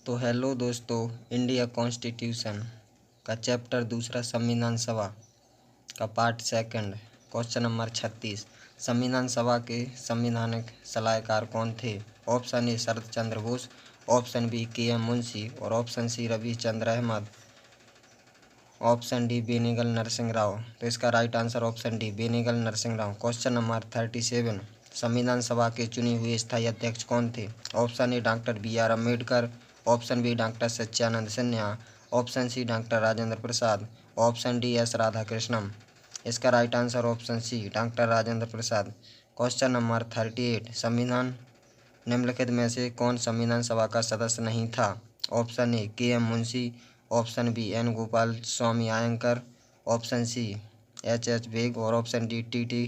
तो हेलो दोस्तों, India constitution का चैप्टर दूसरा संविधान सभा का पार्ट सेकंड क्वेश्चन नंबर 36। संविधान सभा के संवैधानिक सलाहकार कौन थे? Option A Sharad Chandra Bose, option B K M Munshi और option C Ravichandra Ahmed, option D Benegal Narasimha Rau. तो इसका right answer option D Benegal Narasimha Rau. Question number 37। संविधान सभा के चुने हुए स्थायी अध्यक्ष कौन थे? Option A doctor B R Ambedkar, option B doctor Sachchidananda Sinha, option C doctor Rajendra Prasad, option D S Radhakrishnan. इसका right answer option C doctor Rajendra Prasad. Question number 38। संविधान निम्नलिखित में से कौन संविधान सभा का सदस्य नहीं था? Option A K M Munshi, option B N Gopal Swami Ayyangar, option C H H Beg और option D T T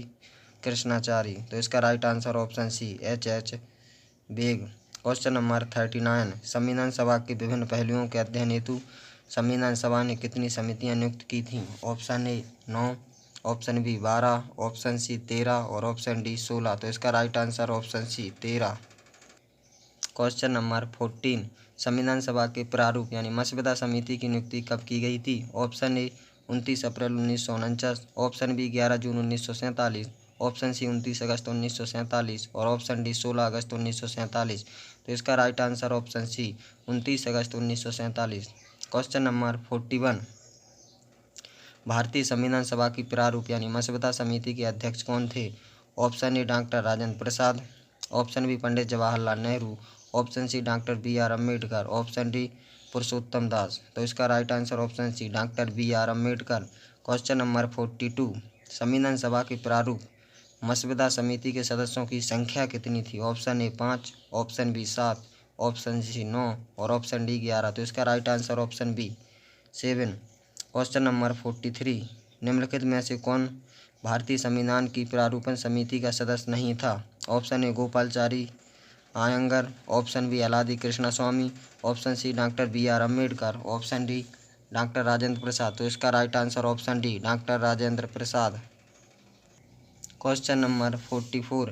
Krishnamachari. तो इसका right answer option C H H Beg. Question number 39। संविधान सभा के विभिन्न पहलुओं के अध्ययन हेतु संविधान सभा ने कितनी समितियां नियुक्त की थीं? Option A 9, option B 12, option C 13 और ऑप्शन डी 16। तो इसका right answer option C 13। Question number 14। संविधान सभा के प्रारूप यानी मसौदा समिति की नियुक्ति कब की गई थी? ऑप्शन ए 29 अप्रैल 1949, ऑप्शन बी 11 जून 1947, ऑप्शन सी 29 अगस्त 1947 और ऑप्शन डी 16 अगस्त 1947। तो इसका राइट आंसर ऑप्शन सी 29 अगस्त 1947। Question number 41। भारतीय संविधान सभा की प्रारूप यानी मसौदा समिति के अध्यक्ष कौन थे? Option A doctor Rajendra Prasad, option B Pandit Jawaharlal Nehru, option C doctor B R Ambedkar, option D Purushottam Das. तो इसका right answer option C doctor B R Ambedkar. Question number 42। संविधान सभा के प्रारूप मसौदा समिति के सदस्यों की संख्या कितनी थी? Option A 5, option B 7, option C 9 और ऑप्शन डी 11। तो इसका right answer option B 7। Question number 43। निम्नलिखित में से कौन भारतीय संविधान की प्रारूपण समिति का सदस्य नहीं था? Option A Gopalachari Ayyangar, option B Alladi Krishna Swami, option C doctor B R Ambedkar, option D doctor Rajendra Prasad. तो इसका right answer option D doctor Rajendra Prasad. Question number 44।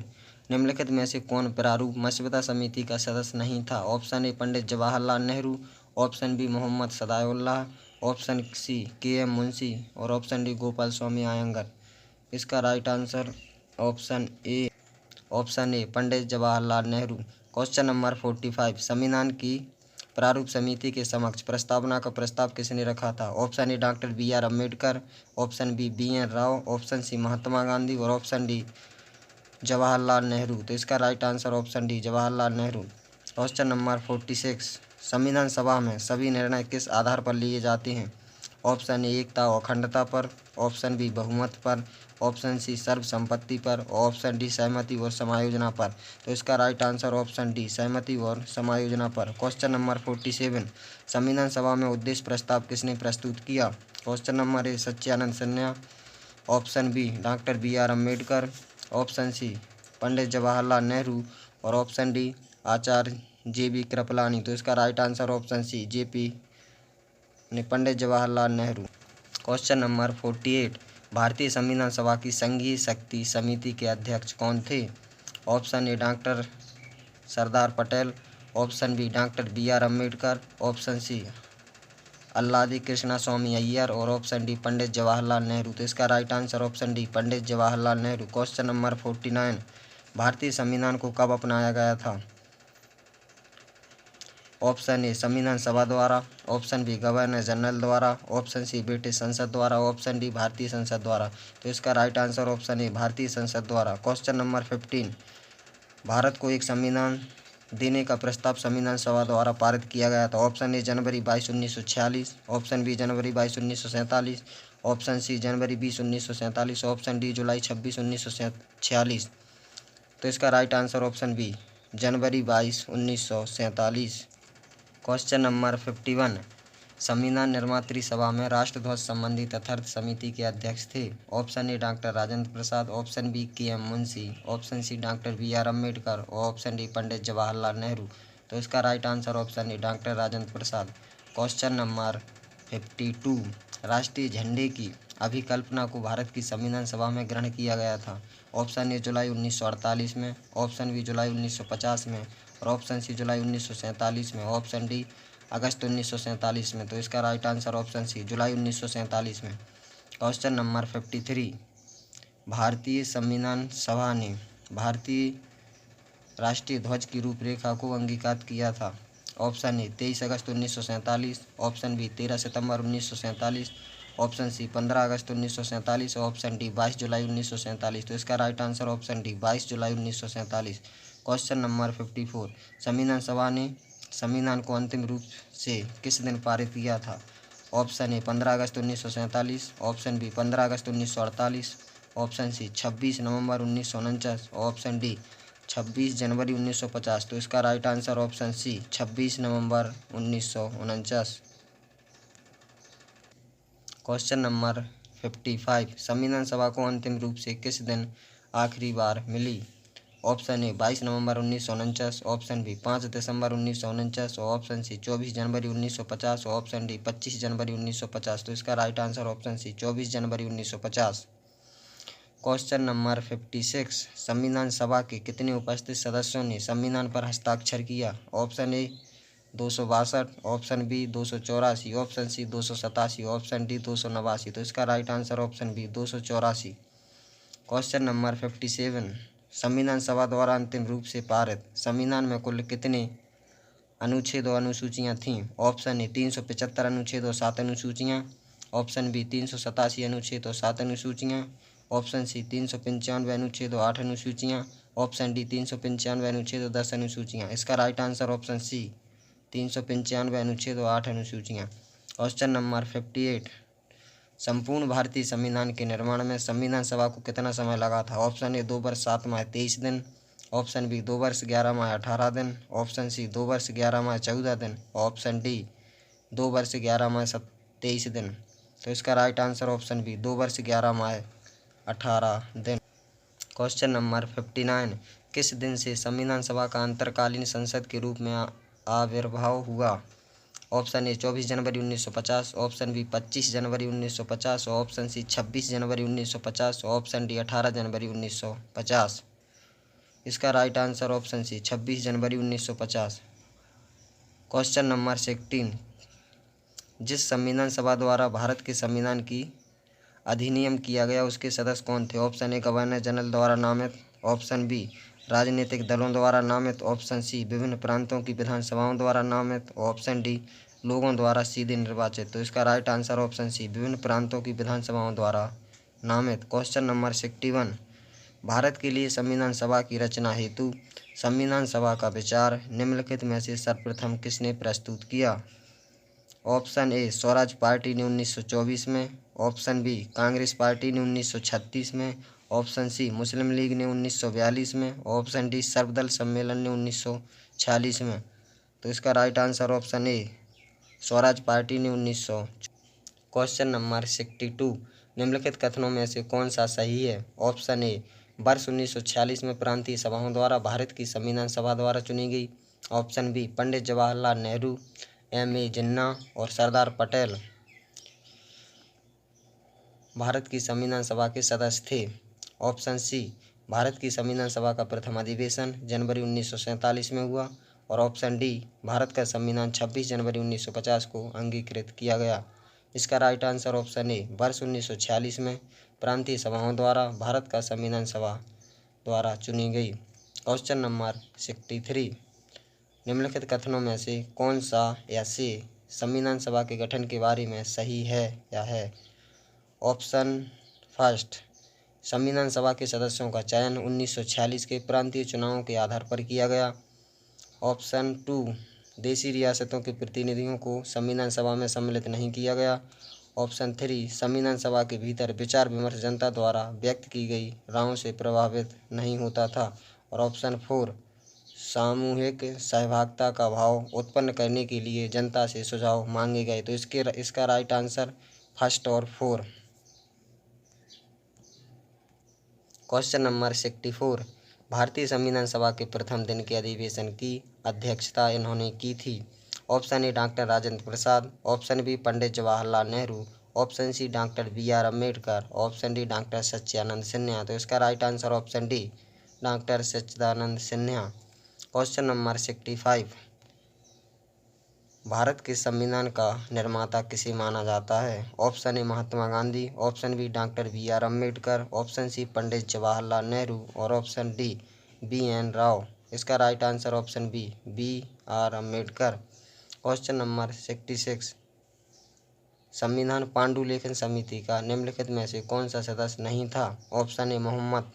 निम्नलिखित में से कौन प्रारूप मसौदा समिति का सदस्य नहीं था? Option A Pandit Jawaharlal Nehru, option B Mohammed Saadullah, option C K M Munshi और ऑप्शन डी गोपाल स्वामी आयंगर। इसका right answer option A Pandit Jawaharlal Nehru. Question number 45। संविधान की प्रारूप समिति के समक्ष प्रस्तावना का प्रस्ताव किसने रखा था? Option A doctor B R Ambedkar, option B N Rau, option C Mahatma Gandhi और ऑप्शन डी जवाहरलाल नेहरू। तो इसका right answer option D Jawaharlal Nehru. Question number 46। संविधान सभा में सभी निर्णय किस आधार पर लिए जाते हैं? ऑप्शन ए एकता और अखंडता पर, ऑप्शन बी बहुमत पर, ऑप्शन सी सर्वसम्मति पर, ऑप्शन डी सहमति और समायोजना पर। तो इसका राइट आंसर ऑप्शन डी सहमति और समायोजना पर। Question number 47। संविधान सभा में उद्देश्य प्रस्ताव किसने प्रस्तुत किया? Question number A Sachchidananda Sinha, option B doctor B R Ambedkar, option C Pandit Jawaharlal Nehru और option D Acharya J B Kripalani. तो इसका right answer option C Pandit Jawaharlal Nehru. Question number 48। भारतीय संविधान सभा की संघीय शक्ति समिति के अध्यक्ष कौन थे? Option A doctor Sardar Patel, option B doctor B R Ambedkar, option C Alladi Krishna Swami Iyer और ऑप्शन डी पंडित जवाहरलाल नेहरू। तो इसका right answer option D Pandit Jawaharlal Nehru. Question number 49। भारतीय संविधान को कब अपनाया गया था? ऑप्शन ए संविधान सभा द्वारा, ऑप्शन बी गवर्नर जनरल द्वारा, ऑप्शन सी ब्रिटिश संसद द्वारा, ऑप्शन डी भारतीय संसद द्वारा। तो इसका राइट आंसर ऑप्शन ए भारतीय संसद द्वारा। Question number 15। भारत को एक संविधान देने का प्रस्ताव संविधान सभा द्वारा पारित किया गया था। ऑप्शन ए जनवरी 22, 1946, ऑप्शन बी जनवरी 22, 1947, ऑप्शन सी जनवरी 20, 1947, ऑप्शन डी जुलाई 26, 1946। तो इसका राइट आंसर ऑप्शन बी जनवरी 22, 1947। Question number 51। संविधान निर्मात्री सभा में राष्ट्रध्वज संबंधी तथार्थ समिति के अध्यक्ष थे? Option A doctor Rajendra Prasad, option B K M Munshi, option C doctor B R Ambedkar और ऑप्शन डी पंडित जवाहरलाल नेहरू। तो इसका right answer option A doctor Rajendra Prasad. Question number 52। राष्ट्रीय झंडे की अभिकल्पना को भारत की संविधान सभा में ग्रहण किया गया था। ऑप्शन ए जुलाई 1948 में, ऑप्शन बी जुलाई 1950 में और ऑप्शन सी जुलाई 1947 में, ऑप्शन डी अगस्त 1947 में। तो इसका राइट आंसर ऑप्शन सी जुलाई 1947 में। क्वेश्चन नंबर 53, भारतीय संविधान सभा ने भारतीय राष्ट्रीय ध्वज की रूपरेखा को अंगीकार किया था। ऑप्शन ए 23 अगस्त 1947, ऑप्शन बी 13 सितंबर 1947, ऑप्शन सी 15 अगस्त 1947 और ऑप्शन डी 22 जुलाई 1947। तो इसका राइट आंसर ऑप्शन डी 22 जुलाई 1947। क्वेश्चन नंबर 54, संविधान सभा ने संविधान को अंतिम रूप से किस दिन पारित किया था। ऑप्शन ए 15 अगस्त 1947, ऑप्शन बी 15 अगस्त 1948, ऑप्शन सी 26 नवंबर 1949 और ऑप्शन डी 26 जनवरी 1950। तो इसका राइट आंसर ऑप्शन सी 26 नवंबर 1949। क्वेश्चन नंबर 55, संविधान सभा को अंतिम रूप से किस दिन आखिरी बार मिली। ऑप्शन ए 22 नवंबर 1949, ऑप्शन बी 5 दिसंबर 1949 और ऑप्शन सी 24 जनवरी 1950 और ऑप्शन डी 25 जनवरी 1950। तो इसका राइट आंसर ऑप्शन सी 24 जनवरी 1950। क्वेश्चन नंबर 56, संविधान सभा के कितने उपस्थित सदस्यों ने संविधान पर हस्ताक्षर किया। Option A 262, option B 284, option C 287, option D 289। तो इसका right answer option B 284। Question number 57, संविधान सभा द्वारा अंतिम रूप से पारित संविधान में कुल कितने अनुच्छेद और अनुसूचियाँ थीं। ऑप्शन ए 375 अनुच्छेद और 7 अनुसूचियाँ, ऑप्शन बी 387 अनुच्छेद और 7 अनुसूचियाँ, ऑप्शन सी 395 अनुच्छेद और 8 अनुसूचियाँ, ऑप्शन डी 395 अनुच्छेद और 10 अनुसूचियाँ। इसका राइट आंसर ऑप्शन सी 395 अनुच्छेद और 8 अनुसूचियाँ। क्वेश्चन नंबर 58, संपूर्ण भारतीय संविधान के निर्माण में संविधान सभा को कितना समय लगा था। ऑप्शन ए 2 वर्ष 7 माह 23 दिन, ऑप्शन बी 2 वर्ष 11 माह 18 दिन, ऑप्शन सी 2 वर्ष 11 माह 14 दिन, ऑप्शन डी 2 वर्ष 11 माह 23 दिन। तो इसका राइट आंसर ऑप्शन बी 2 वर्ष 11 माह 18 दिन। क्वेश्चन नंबर 59, किस दिन से संविधान सभा का अंतरकालीन संसद के रूप में आविर्भाव हुआ। ऑप्शन ए 24 जनवरी 1950, ऑप्शन बी 25 जनवरी 1950 और ऑप्शन सी 26 जनवरी 1950 और ऑप्शन डी 18 जनवरी 1950। इसका राइट आंसर ऑप्शन सी 26 जनवरी 1950। क्वेश्चन नंबर 16, जिस संविधान सभा द्वारा भारत के संविधान की अधिनियम किया गया उसके सदस्य कौन थे। ऑप्शन ए गवर्नर जनरल द्वारा नामित, ऑप्शन बी राजनीतिक दलों द्वारा नामित, ऑप्शन सी विभिन्न प्रांतों की विधानसभाओं द्वारा नामित, ऑप्शन डी लोगों द्वारा सीधे निर्वाचित। तो इसका राइट आंसर ऑप्शन सी विभिन्न प्रांतों की विधानसभाओं द्वारा नामित। क्वेश्चन नंबर 61, भारत के लिए संविधान सभा की रचना हेतु संविधान सभा का विचार निम्नलिखित में से सर्वप्रथम किसने प्रस्तुत किया। ऑप्शन ए स्वराज पार्टी ने 1924 में, ऑप्शन बी कांग्रेस पार्टी ने 1936 में, ऑप्शन सी मुस्लिम लीग ने 1942 में, ऑप्शन डी सर्वदल सम्मेलन ने 1946 में। तो इसका राइट आंसर ऑप्शन ए स्वराज पार्टी ने 1900। क्वेश्चन नंबर 62, निम्नलिखित कथनों में से कौन सा सही है। ऑप्शन ए वर्ष 1946 में प्रांतीय सभाओं द्वारा भारत की संविधान सभा द्वारा चुनी गई, option B Pandit Jawaharlal Nehru, M.A. जिन्ना और सरदार पटेल भारत की संविधान सभा के सदस्य थे, ऑप्शन सी भारत की संविधान सभा का प्रथम अधिवेशन जनवरी 1947 में हुआ और ऑप्शन डी भारत का संविधान 26 जनवरी 1950 को अंगीकृत किया गया। इसका राइट आंसर ऑप्शन ए वर्ष 1946 में प्रांतीय सभाओं द्वारा भारत का संविधान सभा द्वारा चुनी गई। क्वेश्चन नंबर 63, निम्नलिखित कथनों में से कौन सा या से संविधान सभा के गठन के बारे में सही है या है। ऑप्शन फर्स्ट, संविधान सभा के सदस्यों का चयन 1946 के प्रांतीय चुनावों के आधार पर किया गया। ऑप्शन टू, देशी रियासतों के प्रतिनिधियों को संविधान सभा में सम्मिलित नहीं किया गया। ऑप्शन थ्री, संविधान सभा के भीतर विचार विमर्श जनता द्वारा व्यक्त की गई रायों से प्रभावित नहीं होता था। और ऑप्शन फोर, सामूहिक सहभागिता का भाव उत्पन्न करने के लिए जनता से सुझाव मांगे गए। तो इसका राइट आंसर फर्स्ट और फोर। क्वेश्चन नंबर 64, भारतीय संविधान सभा के प्रथम दिन के अधिवेशन की अध्यक्षता इन्होंने की थी। Option A doctor Rajendra Prasad, option B Pandit Jawaharlal Nehru, option C doctor B.R. Ambedkar, option D doctor Sachchidananda Sinha. तो इसका right answer option D doctor Sachchidananda Sinha. Question number 65, Bharat के संविधान का निर्माता किसे माना जाता है? Option A Mahatma Gandhi, option B doctor बी.आर. अम्बेडकर, ऑप्शन सी पंडित जवाहरलाल नेहरू और ऑप्शन डी बी.एन. राव। इसका राइट आंसर ऑप्शन बी.आर. अम्बेडकर। Question number 66। संविधान पांडुलिखन समिति का निम्नलिखित में से कौन सा सदस्य नहीं था? Option A Mohammed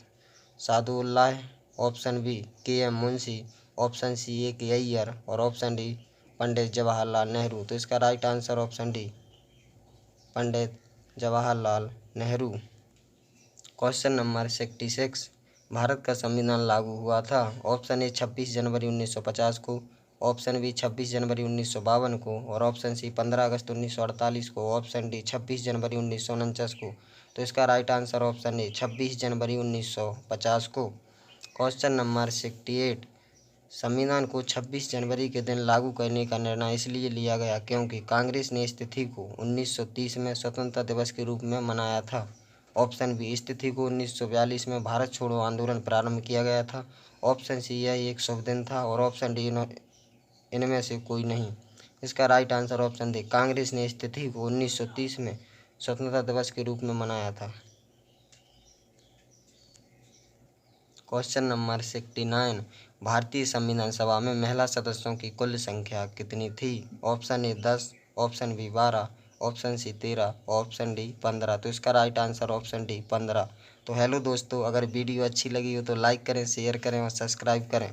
Saadullah, option B के.एम. Munshi, option C A K Iyer और ऑप्शन डी पंडित जवाहरलाल नेहरू। तो इसका right answer option D Pandit Jawaharlal Nehru. Question number 66। Bharat का संविधान लागू हुआ था? ऑप्शन ए 26 जनवरी 1950 को, ऑप्शन बी 26 जनवरी 1952 को और ऑप्शन सी 15 अगस्त 1948 को, ऑप्शन डी 26 जनवरी 1949 को। तो इसका राइट आंसर ऑप्शन ए 26 जनवरी 1950 को। Question number 68। संविधान को 26 जनवरी के दिन लागू करने का निर्णय इसलिए लिया गया क्योंकि कांग्रेस ने इस तिथि को 1930 में स्वतंत्रता दिवस के रूप में मनाया था। ऑप्शन बी इस तिथि को 1942 में भारत छोड़ो आंदोलन प्रारंभ किया गया था, ऑप्शन सी यह एक शुभ दिन था और ऑप्शन डी इनमें से कोई नहीं। इसका right answer option D Congress ने इस तिथि को 1930 में स्वतंत्रता दिवस के रूप में मनाया था। Question number 69। भारतीय संविधान सभा में महिला सदस्यों की कुल संख्या कितनी थी? Option A 10, option B 12, option C 13, option D 15। तो इसका राइट आंसर ऑप्शन डी 15। तो हेलो दोस्तों, अगर वीडियो अच्छी लगी हो तो लाइक करें, शेयर करें और सब्सक्राइब करें।